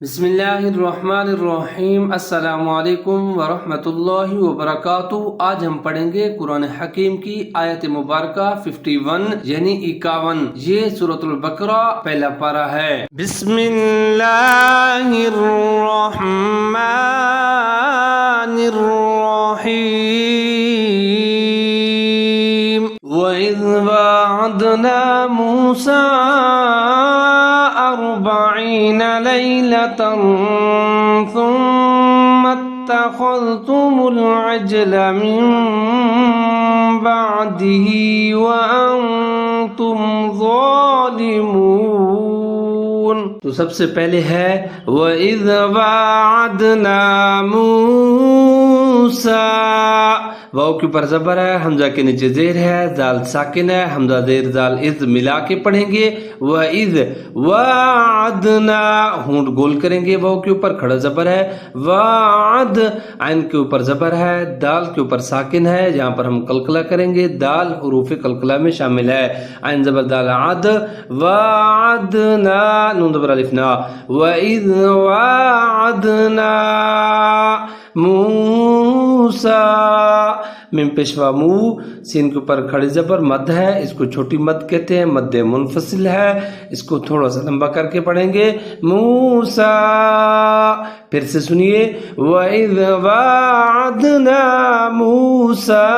بسم اللہ الرحمن الرحیم۔ السلام علیکم ورحمۃ اللہ وبرکاتہ۔ آج ہم پڑھیں گے قرآن حکیم کی آیت مبارکہ 51 یعنی 51۔ یہ سورۃ البقرہ پہلا پارہ ہے۔ بسم اللہ الرحمن الرحیم۔ وَإِذْ وَعَدْنَا مُوسَىٰ 40 ليلة ثم اتخذتم العجل من بعده وأنتم ظالمون۔ تو سب سے پہلے ہے وَإِذْ وَعَدْنَا مُوسَىٰ، واو کے اوپر زبر ہے، حمزہ کے نیچے زیر ہے، زال ساکن ہے، حمزہ زیر زال اذ ملا کے پڑھیں گے۔ وَإِذْ وَعَدْنَا، ہونٹ گول کریں گے، واو کے اوپر کھڑا زبر ہے، وعد عین کے اوپر زبر ہے، دال کے اوپر ساکن ہے، یہاں پر ہم قلقلہ کریں گے، دال حروف قلقلہ میں شامل ہے، عین زبر دال عد، وعدنا نون زبر الف نا، وَإِذْ وَعَدْنَا موسیٰ، میم پیشوا مو، سین کے اوپر کھڑی زبر مد ہے، اس کو چھوٹی مد کہتے ہیں، مد منفصل ہے، اس کو تھوڑا سا لمبا کر کے پڑھیں گے، موسیٰ۔ پھر سے سنیے، وَإِذْ وَعَدْنَا موسیٰ،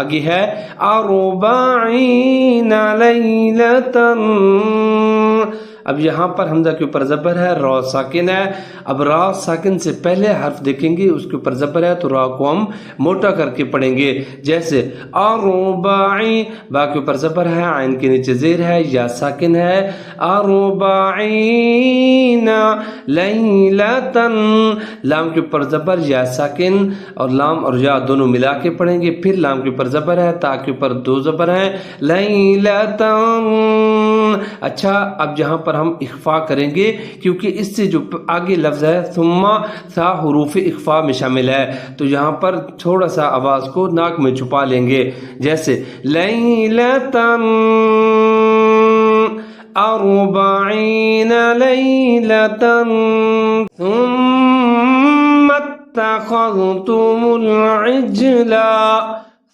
آگے ہے 40 ليلة۔ اب یہاں پر حمزہ کے اوپر زبر ہے، را ساکن ہے، اب را ساکن سے پہلے حرف دیکھیں گے، اس کے اوپر زبر ہے تو را کو ہم موٹا کر کے پڑھیں گے، جیسے اربعین، با کے اوپر زبر ہے، عین کے نیچے زیر ہے، یا ساکن ہے، 40 لیلۃ، لام کے اوپر زبر، یا ساکن، اور لام اور یا دونوں ملا کے پڑھیں گے، پھر لام کے اوپر زبر ہے، تا کے اوپر دو زبر ہیں، لیلۃ۔ اچھا، اب جہاں پر ہم اخفا کریں گے، کیونکہ اس سے جو آگے لفظ ہے ثم سا حروف اخفا میں شامل ہے، تو یہاں پر تھوڑا سا آواز کو ناک میں چھپا لیں گے، جیسے لیلتن 40 لیلتن ثم اتخذتم العجل،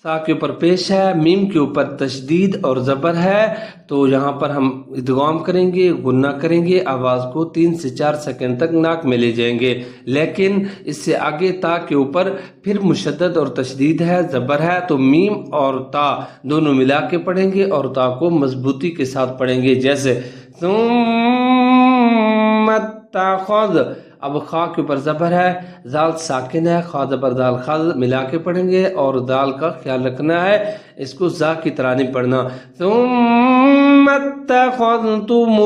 سا کے اوپر پیش ہے، میم کے اوپر تشدید اور زبر ہے، تو یہاں پر ہم ادغام کریں گے، غنہ کریں گے، آواز کو 3 سے 4 سیکنڈ تک ناک میں لے جائیں گے، لیکن اس سے آگے تا کے اوپر پھر مشدد اور تشدید ہے، زبر ہے، تو میم اور تا دونوں ملا کے پڑھیں گے اور تا کو مضبوطی کے ساتھ پڑھیں گے، جیسے ثم اتخذ، اب خا کے اوپر زبر ہے، زال ساکن ہے، خا زبر دال خال ملا کے پڑھیں گے، اور دال کا خیال رکھنا ہے، اس کو زا کی طرح نہیں پڑھنا، ثم اتخذتم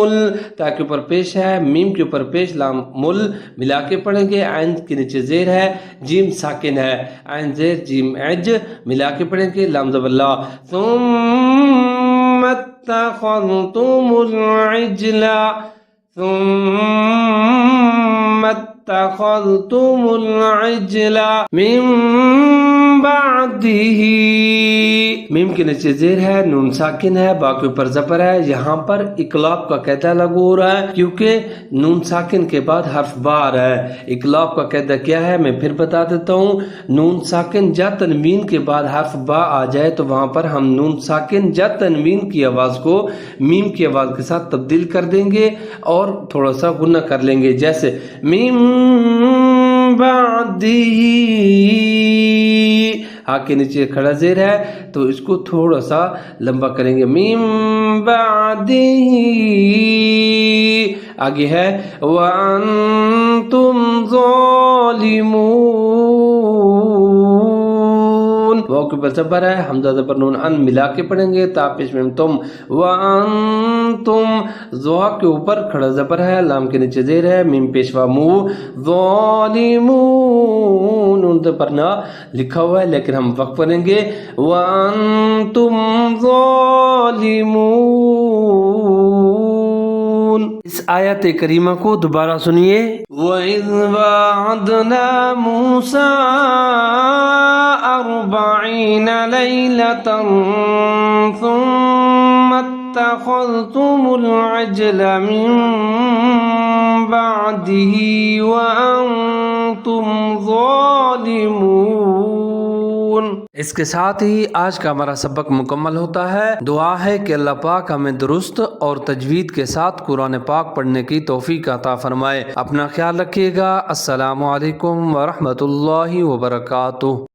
تا کے اوپر پیش ہے، میم کے اوپر پیش، لام مل ملا کے پڑھیں گے، عین کے نیچے زیر ہے، جیم ساکن ہے، عین زیر جیم عج ملا کے پڑھیں گے، لام زبر لا، ثم اتخذتم العجل، ثم اتخذتم العجل من بعده، میم کے نیچے زیر ہے، نون ساکن ہے، با کے اوپر زبر ہے، یہاں پر اقلاب کا قاعدہ لاگو ہو رہا ہے، کیونکہ نون ساکن کے بعد حرف با آ رہا ہے۔ اقلاب کا قاعدہ کیا ہے میں پھر بتا دیتا ہوں، نون ساکن جا تنوین کے بعد حرف با آ جائے تو وہاں پر ہم نون ساکن جا تنوین کی آواز کو میم کی آواز کے ساتھ تبدیل کر دیں گے اور تھوڑا سا غنہ کر لیں گے، جیسے میم بعدی، ہا کے نیچے کھڑا زیر ہے تو اس کو تھوڑا سا لمبا کریں گے، میم بعدی، آگے ہے وَأَنْتُمْ ظَالِمُونَ، واو کے اوپر زبر ہے، حمزہ زبر نون ان ملا کے پڑھیں گے، تا پیش میں تم، وَأَنْتُمْ، زوا کے اوپر کھڑا زبر ہے، لام کے نیچے زیر ہے، میم پیشوا مو، ظالمون، ان زبر نا لکھا ہوا ہے لیکن ہم وقف کریں گے، وَأَنْتُمْ ظَالِمُونَ۔ اس آیت کریمہ کو دوبارہ سنیے، وَإِذْ وَعَدْنَا مُوسَىٰ 40 ليلة ثم اتخذتم العجل من بعده وأنتم ظالمون۔ اس کے ساتھ ہی آج کا ہمارا سبق مکمل ہوتا ہے۔ دعا ہے کہ اللہ پاک ہمیں درست اور تجوید کے ساتھ قرآن پاک پڑھنے کی توفیق عطا فرمائے۔ اپنا خیال رکھیے گا۔ السلام علیکم ورحمۃ اللہ وبرکاتہ۔